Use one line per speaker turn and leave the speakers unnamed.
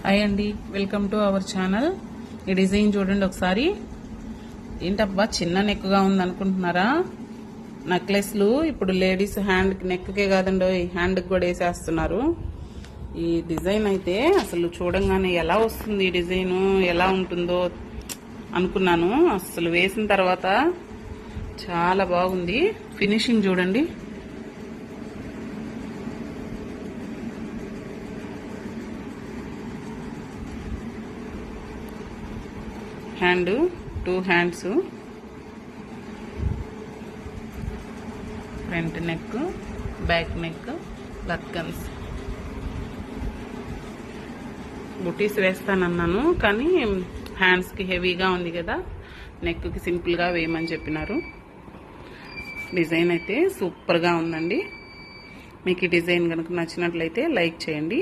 Hi అండి, welcome to our channel. ఈ design చూడండి ఒకసారి. ఏంటబ్బా చిన్న నెక్గా ఉంది అనుకుంటున్నారా? నెక్లెస్లు ఇప్పుడు లేడీస్ నెక్కే కాదండి, హ్యాండ్కి కూడా వేసేస్తున్నారు. ఈ డిజైన్ అయితే అసలు చూడంగానే ఎలా వస్తుంది, ఈ డిజైన్ ఎలా ఉంటుందో అనుకున్నాను. అసలు వేసిన తర్వాత చాలా బాగుంది. ఫినిషింగ్ చూడండి. Hand, 2 hands, front neck, back neck, latkans. బుటీస్ వేస్తానన్నాను కానీ హ్యాండ్స్కి హెవీగా ఉంది కదా, నెక్కి సింపుల్గా వేయమని చెప్పినారు. డిజైన్ అయితే సూపర్గా ఉందండి. మీకు ఈ డిజైన్ కనుక నచ్చినట్లయితే లైక్ చేయండి.